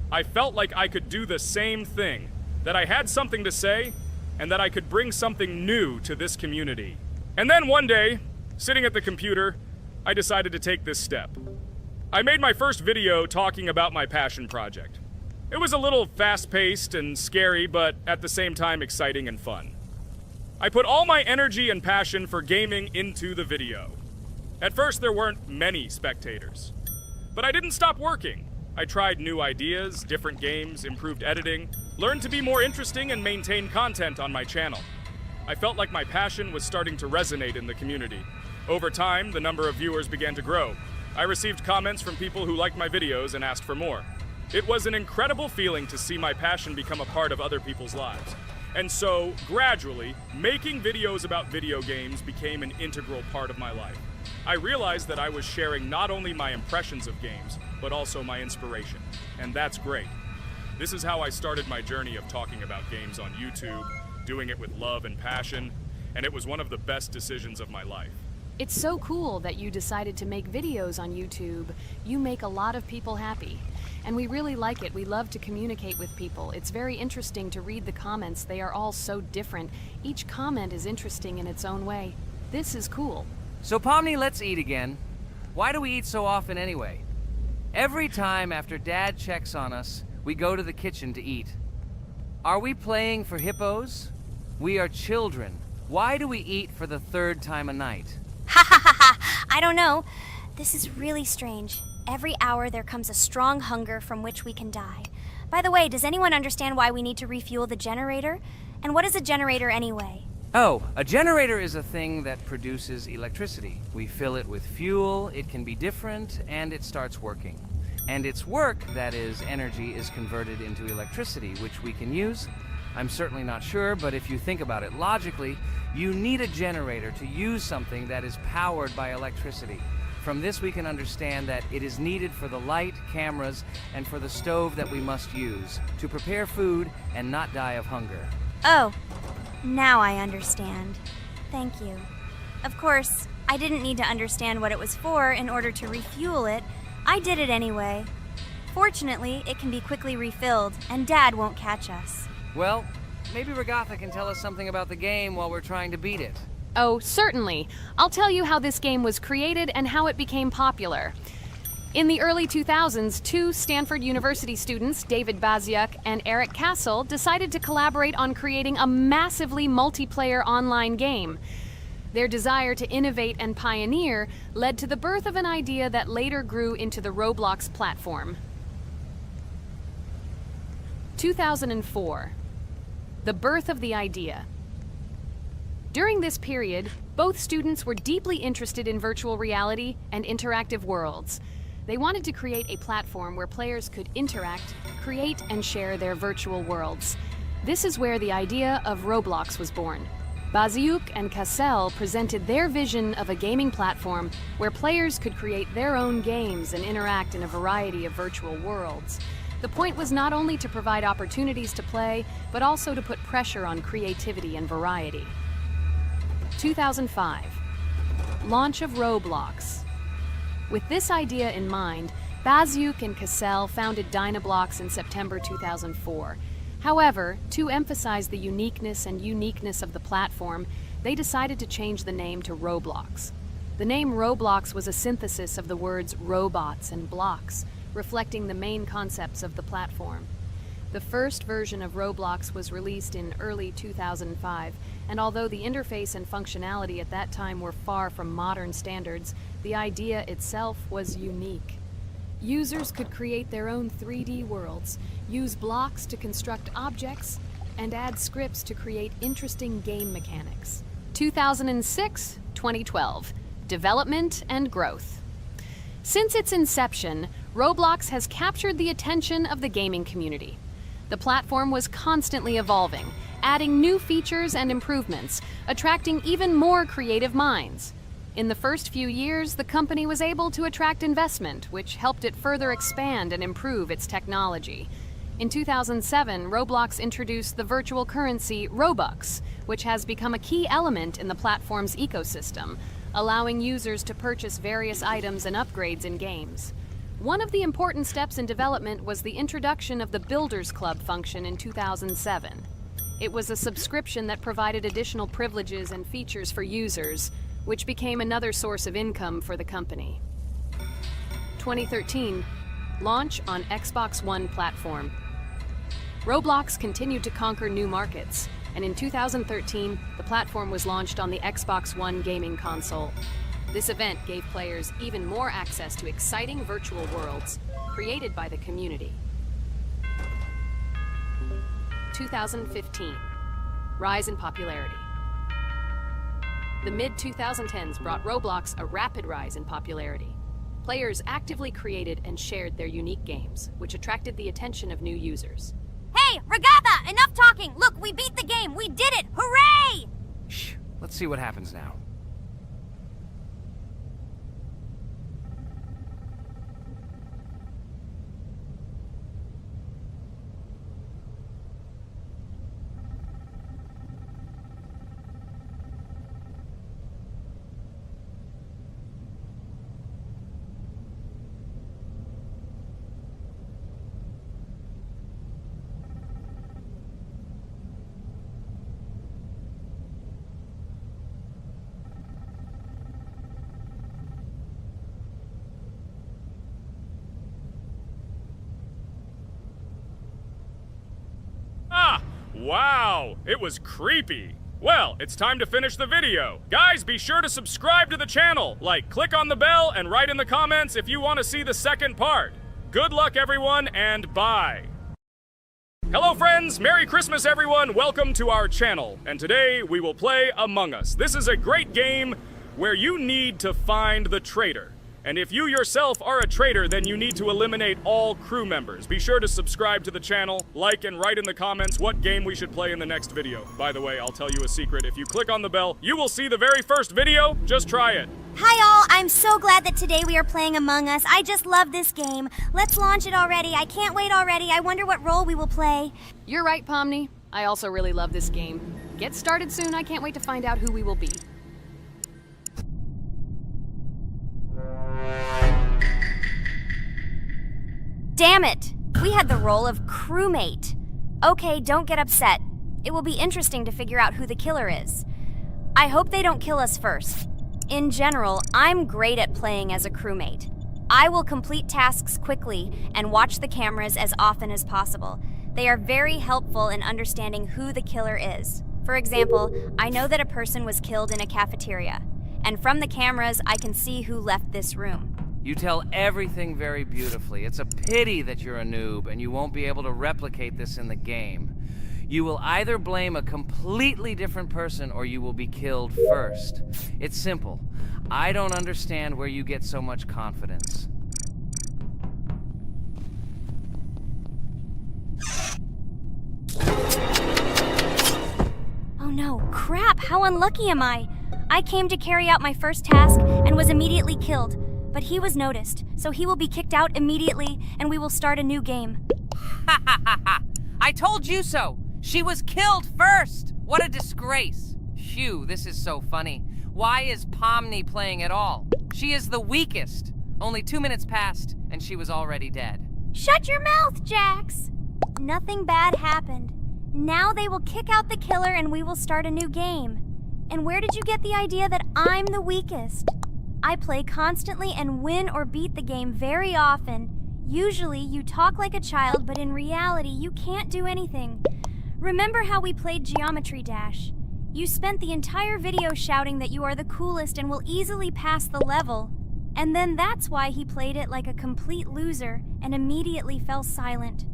I felt like I could do the same thing, that I had something to say, and that I could bring something new to this community. And then one day, sitting at the computer, I decided to take this step. I made my first video talking about my passion project. It was a little fast-paced and scary, but at the same time exciting and fun. I put all my energy and passion for gaming into the video. At first, there weren't many spectators. But I didn't stop working. I tried new ideas, different games, improved editing, learned to be more interesting, and maintain content on my channel. I felt like my passion was starting to resonate in the community. Over time, the number of viewers began to grow. I received comments from people who liked my videos and asked for more. It was an incredible feeling to see my passion become a part of other people's lives. And so, gradually, making videos about video games became an integral part of my life. I realized that I was sharing not only my impressions of games, but also my inspiration. And that's great. This is how I started my journey of talking about games on YouTube, doing it with love and passion, and it was one of the best decisions of my life. It's so cool that you decided to make videos on YouTube. You make a lot of people happy. And we really like it. We love to communicate with people. It's very interesting to read the comments. They are all so different. Each comment is interesting in its own way. This is cool. So Pomni, let's eat again. Why do we eat so often anyway? Every time after Dad checks on us, we go to the kitchen to eat. Are we playing for hippos? We are children. Why do we eat for the third time a night? Ha ha ha ha! I don't know. This is really strange. Every hour there comes a strong hunger from which we can die. By the way, does anyone understand why we need to refuel the generator? And what is a generator anyway? Oh, a generator is a thing that produces electricity. We fill it with fuel, it can be different, and it starts working. And its work, that is, energy, is converted into electricity, which we can use. I'm certainly not sure, but if you think about it logically, you need a generator to use something that is powered by electricity. From this we can understand that it is needed for the light, cameras, and for the stove that we must use, to prepare food and not die of hunger. Oh, now I understand. Thank you. Of course, I didn't need to understand what it was for in order to refuel it. I did it anyway. Fortunately, it can be quickly refilled, and Dad won't catch us. Well, maybe Regatha can tell us something about the game while we're trying to beat it. Oh, certainly. I'll tell you how this game was created and how it became popular. In the early 2000s, two Stanford University students, David Baziuk and Eric Castle, decided to collaborate on creating a massively multiplayer online game. Their desire to innovate and pioneer led to the birth of an idea that later grew into the Roblox platform. 2004. The birth of the idea. During this period, both students were deeply interested in virtual reality and interactive worlds. They wanted to create a platform where players could interact, create, and share their virtual worlds. This is where the idea of Roblox was born. Baziuk and Cassel presented their vision of a gaming platform where players could create their own games and interact in a variety of virtual worlds. The point was not only to provide opportunities to play, but also to put pressure on creativity and variety. 2005. Launch of Roblox. With this idea in mind, Baziuk and Cassel founded Dynablox in September 2004. However, to emphasize the uniqueness of the platform, they decided to change the name to Roblox. The name Roblox was a synthesis of the words robots and blocks, reflecting the main concepts of the platform. The first version of Roblox was released in early 2005, and although the interface and functionality at that time were far from modern standards, the idea itself was unique. Users could create their own 3D worlds, use blocks to construct objects, and add scripts to create interesting game mechanics. 2006-2012. Development and growth. Since its inception, Roblox has captured the attention of the gaming community. The platform was constantly evolving, adding new features and improvements, attracting even more creative minds. In the first few years, the company was able to attract investment, which helped it further expand and improve its technology. In 2007, Roblox introduced the virtual currency Robux, which has become a key element in the platform's ecosystem, allowing users to purchase various items and upgrades in games. One of the important steps in development was the introduction of the Builders Club function in 2007. It was a subscription that provided additional privileges and features for users, which became another source of income for the company. 2013, launch on Xbox One platform. Roblox continued to conquer new markets, and in 2013, the platform was launched on the Xbox One gaming console. This event gave players even more access to exciting virtual worlds created by the community. 2015, rise in popularity. The mid-2010s brought Roblox a rapid rise in popularity. Players actively created and shared their unique games, which attracted the attention of new users. Hey, Regatha, enough talking! Look, we beat the game! We did it! Hooray! Shh, let's see what happens now. Wow, it was creepy. Well, it's time to finish the video. Guys, be sure to subscribe to the channel. Click on the bell and write in the comments if you want to see the second part. Good luck, everyone, and bye. Hello, friends. Merry Christmas, everyone. Welcome to our channel. And today, we will play Among Us. This is a great game where you need to find the traitor. And if you yourself are a traitor, then you need to eliminate all crew members. Be sure to subscribe to the channel, like and write in the comments what game we should play in the next video. By the way, I'll tell you a secret. If you click on the bell, you will see the very first video. Just try it. Hi all, I'm so glad that today we are playing Among Us. I just love this game. Let's launch it already. I can't wait already. I wonder what role we will play. You're right, Pomni. I also really love this game. Get started soon. I can't wait to find out who we will be. Damn it! We had the role of crewmate. Okay, don't get upset. It will be interesting to figure out who the killer is. I hope they don't kill us first. In general, I'm great at playing as a crewmate. I will complete tasks quickly and watch the cameras as often as possible. They are very helpful in understanding who the killer is. For example, I know that a person was killed in a cafeteria, and from the cameras I can see who left this room. You tell everything very beautifully. It's a pity that you're a noob and you won't be able to replicate this in the game. You will either blame a completely different person or you will be killed first. It's simple. I don't understand where you get so much confidence. Oh no, crap, how unlucky am I? I came to carry out my first task and was immediately killed, but he was noticed, so he will be kicked out immediately and we will start a new game. Ha ha ha ha! I told you so! She was killed first! What a disgrace! Phew, this is so funny. Why is Pomni playing at all? She is the weakest. Only 2 minutes passed and she was already dead. Shut your mouth, Jax! Nothing bad happened. Now they will kick out the killer and we will start a new game. And where did you get the idea that I'm the weakest? I play constantly and win or beat the game very often. Usually you talk like a child, but in reality you can't do anything. Remember how we played Geometry Dash? You spent the entire video shouting that you are the coolest and will easily pass the level. And then that's why he played it like a complete loser and immediately fell silent.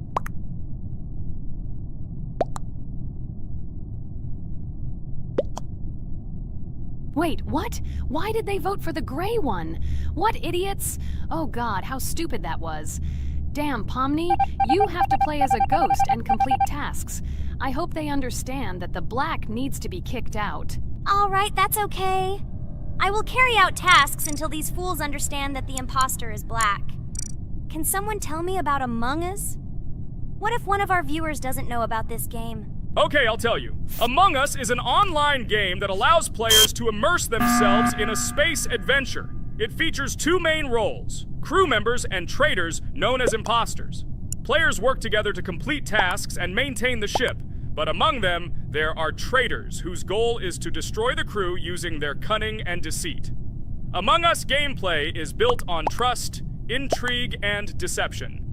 Wait, what? Why did they vote for the gray one? What idiots? Oh god, how stupid that was. Damn, Pomni, you have to play as a ghost and complete tasks. I hope they understand that the black needs to be kicked out. All right, that's okay. I will carry out tasks until these fools understand that the imposter is black. Can someone tell me about Among Us? What if one of our viewers doesn't know about this game? Okay, I'll tell you. Among Us is an online game that allows players to immerse themselves in a space adventure. It features two main roles, crew members and traitors known as imposters. Players work together to complete tasks and maintain the ship, but among them, there are traitors whose goal is to destroy the crew using their cunning and deceit. Among Us gameplay is built on trust, intrigue, and deception.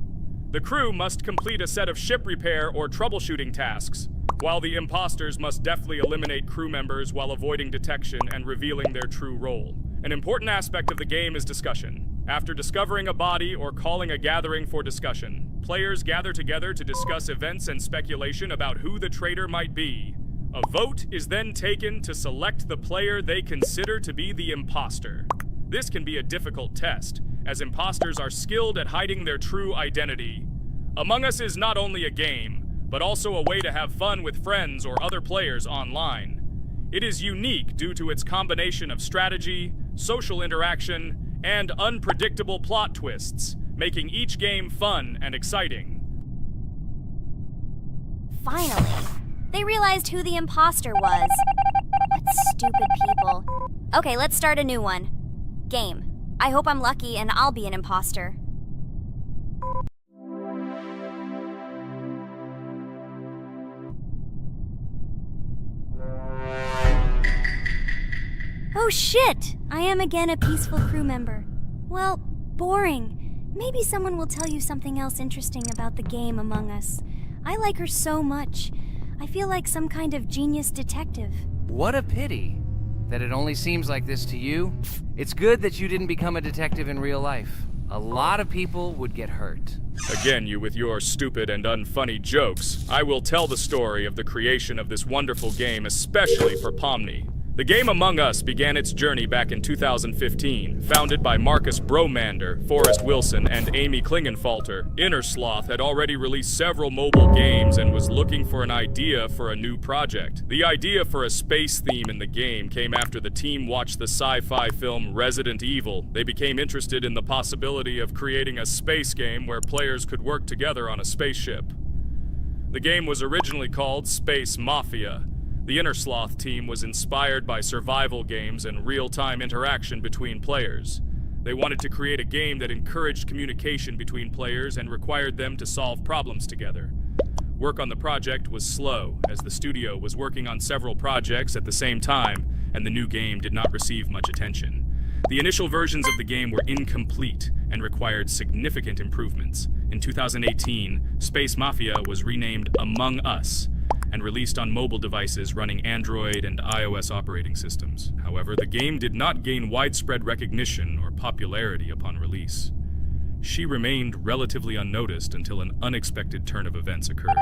The crew must complete a set of ship repair or troubleshooting tasks, while the imposters must deftly eliminate crew members while avoiding detection and revealing their true role. An important aspect of the game is discussion. After discovering a body or calling a gathering for discussion, players gather together to discuss events and speculation about who the traitor might be. A vote is then taken to select the player they consider to be the imposter. This can be a difficult test, as imposters are skilled at hiding their true identity. Among Us is not only a game, but also a way to have fun with friends or other players online. It is unique due to its combination of strategy, social interaction, and unpredictable plot twists, making each game fun and exciting. Finally, they realized who the imposter was. What stupid people. Okay, let's start a new one. Game. I hope I'm lucky and I'll be an imposter. Oh shit! I am again a peaceful crew member. Well, boring. Maybe someone will tell you something else interesting about the game Among Us. I like her so much. I feel like some kind of genius detective. What a pity that it only seems like this to you. It's good that you didn't become a detective in real life. A lot of people would get hurt. Again, you with your stupid and unfunny jokes. I will tell the story of the creation of this wonderful game, especially for Pomni. The game Among Us began its journey back in 2015. Founded by Marcus Bromander, Forrest Wilson, and Amy Klingenfalter, Innersloth had already released several mobile games and was looking for an idea for a new project. The idea for a space theme in the game came after the team watched the sci-fi film Resident Evil. They became interested in the possibility of creating a space game where players could work together on a spaceship. The game was originally called Space Mafia. The Innersloth team was inspired by survival games and real-time interaction between players. They wanted to create a game that encouraged communication between players and required them to solve problems together. Work on the project was slow, as the studio was working on several projects at the same time, and the new game did not receive much attention. The initial versions of the game were incomplete and required significant improvements. In 2018, Space Mafia was renamed Among Us. and released on mobile devices running Android and iOS operating systems. However, the game did not gain widespread recognition or popularity upon release. She remained relatively unnoticed until an unexpected turn of events occurred.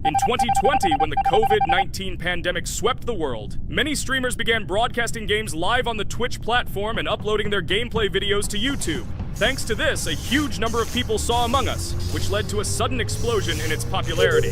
In 2020, when the COVID-19 pandemic swept the world, many streamers began broadcasting games live on the Twitch platform and uploading their gameplay videos to YouTube. Thanks to this, a huge number of people saw Among Us, which led to a sudden explosion in its popularity.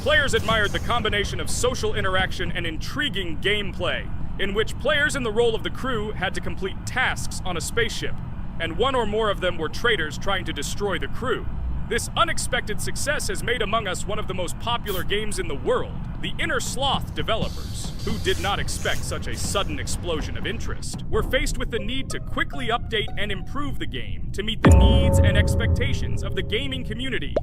Players admired the combination of social interaction and intriguing gameplay, in which players in the role of the crew had to complete tasks on a spaceship, and one or more of them were traitors trying to destroy the crew. This unexpected success has made Among Us one of the most popular games in the world. The Inner Sloth developers, who did not expect such a sudden explosion of interest, were faced with the need to quickly update and improve the game to meet the needs and expectations of the gaming community.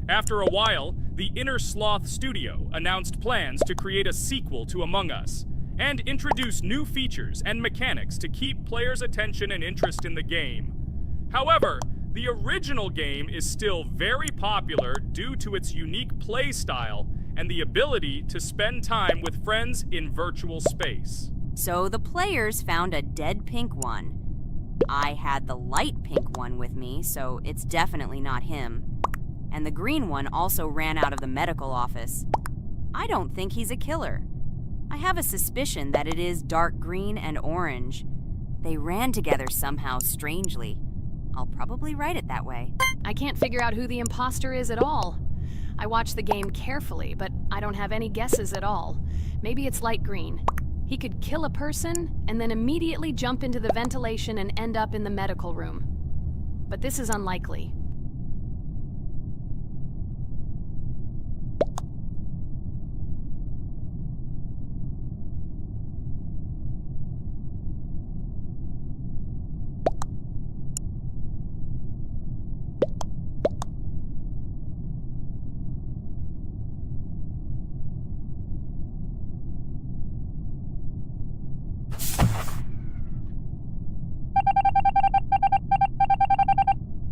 After a while, the Inner Sloth studio announced plans to create a sequel to Among Us and introduce new features and mechanics to keep players' attention and interest in the game. However, the original game is still very popular due to its unique play style and the ability to spend time with friends in virtual space. So the players found a dead pink one. I had the light pink one with me, so it's definitely not him. And the green one also ran out of the medical office. I don't think he's a killer. I have a suspicion that it is dark green and orange. They ran together somehow strangely. I'll probably write it that way. I can't figure out who the imposter is at all. I watched the game carefully, but I don't have any guesses at all. Maybe it's light green. He could kill a person and then immediately jump into the ventilation and end up in the medical room. But this is unlikely.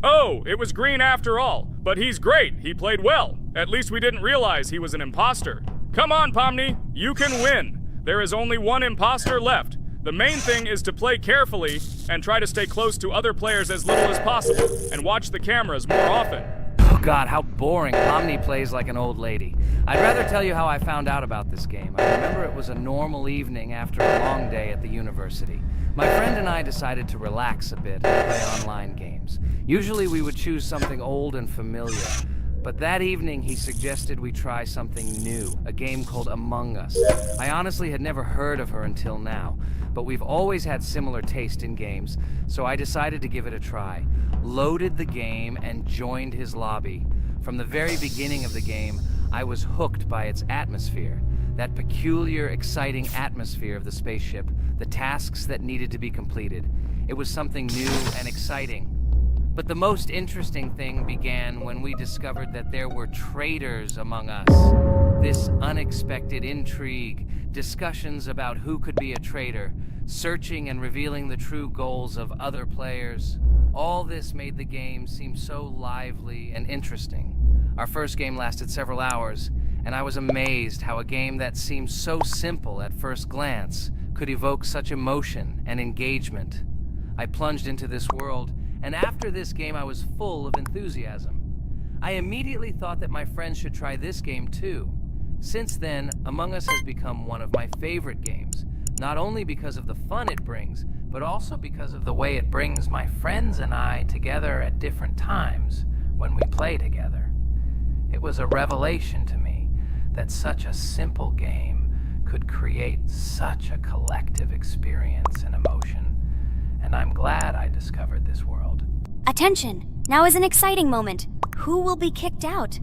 Oh, it was green after all. But he's great. He played well. At least we didn't realize he was an imposter. Come on, Pomni. You can win. There is only one imposter left. The main thing is to play carefully and try to stay close to other players as little as possible and watch the cameras more often. Oh god, how boring. Pomni plays like an old lady. I'd rather tell you how I found out about this game. I remember it was a normal evening after a long day at the university. My friend and I decided to relax a bit and play online games. Usually we would choose something old and familiar, but that evening he suggested we try something new, a game called Among Us. I honestly had never heard of her until now, but we've always had similar taste in games, so I decided to give it a try. Loaded the game and joined his lobby. From the very beginning of the game, I was hooked by its atmosphere. That peculiar, exciting atmosphere of the spaceship, the tasks that needed to be completed. It was something new and exciting. But the most interesting thing began when we discovered that there were traitors among us. This unexpected intrigue, discussions about who could be a traitor, searching and revealing the true goals of other players. All this made the game seem so lively and interesting. Our first game lasted several hours, and I was amazed how a game that seemed so simple at first glance could evoke such emotion and engagement. I plunged into this world, and after this game I was full of enthusiasm. I immediately thought that my friends should try this game too. Since then, Among Us has become one of my favorite games, not only because of the fun it brings, but also because of the way it brings my friends and I together at different times when we play together. It was a revelation to me that such a simple game could create such a collective experience and emotion, and I'm glad I discovered this world. Attention! Now is an exciting moment. Who will be kicked out?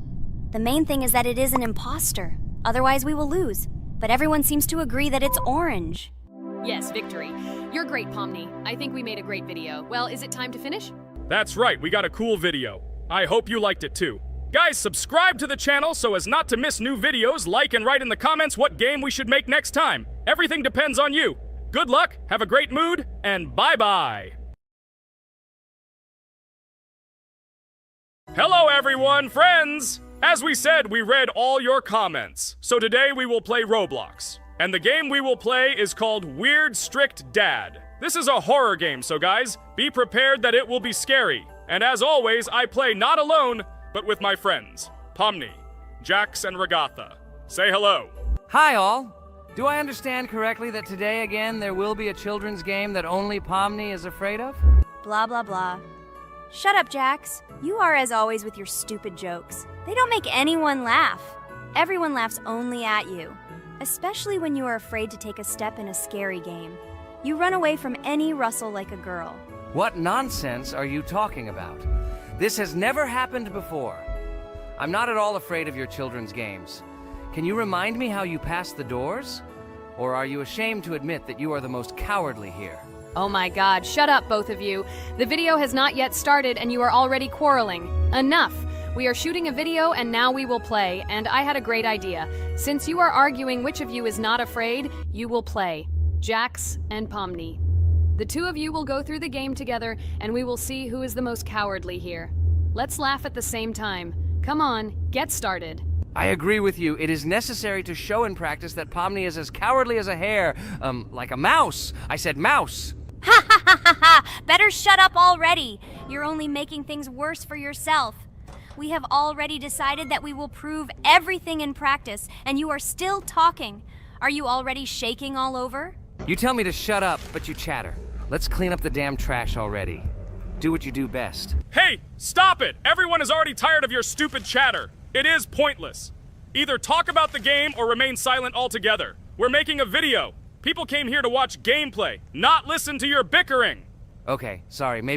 The main thing is that it is an imposter. Otherwise we will lose. But everyone seems to agree that it's orange. Yes, victory. You're great, Pomni. I think we made a great video. Well, is it time to finish? That's right, we got a cool video. I hope you liked it too. Guys, subscribe to the channel so as not to miss new videos, like and write in the comments what game we should make next time. Everything depends on you. Good luck, have a great mood, and bye-bye. Hello everyone, friends! As we said, we read all your comments. So today we will play Roblox. And the game we will play is called Weird Strict Dad. This is a horror game, so guys, be prepared that it will be scary. And as always, I play not alone, but with my friends, Pomni, Jax, and Regatha. Say hello. Hi, all. Do I understand correctly that today again there will be a children's game that only Pomni is afraid of? Blah, blah, blah. Shut up, Jax. You are as always with your stupid jokes. They don't make anyone laugh. Everyone laughs only at you, especially when you are afraid to take a step in a scary game. You run away from any rustle like a girl. What nonsense are you talking about? This has never happened before. I'm not at all afraid of your children's games. Can you remind me how you passed the doors? Or are you ashamed to admit that you are the most cowardly here? Oh my god, shut up, both of you. The video has not yet started and you are already quarreling. Enough! We are shooting a video and now we will play, and I had a great idea. Since you are arguing which of you is not afraid, you will play. Jax and Pomni. The two of you will go through the game together and we will see who is the most cowardly here. Let's laugh at the same time. Come on, get started. I agree with you. It is necessary to show in practice that Pomni is as cowardly as a hare. Like a mouse. I said mouse. Ha ha ha ha ha! Better shut up already. You're only making things worse for yourself. We have already decided that we will prove everything in practice, and you are still talking. Are you already shaking all over? You tell me to shut up, but you chatter. Let's clean up the damn trash already. Do what you do best. Hey, stop it! Everyone is already tired of your stupid chatter. It is pointless. Either talk about the game or remain silent altogether. We're making a video. People came here to watch gameplay, not listen to your bickering. Okay, sorry, maybe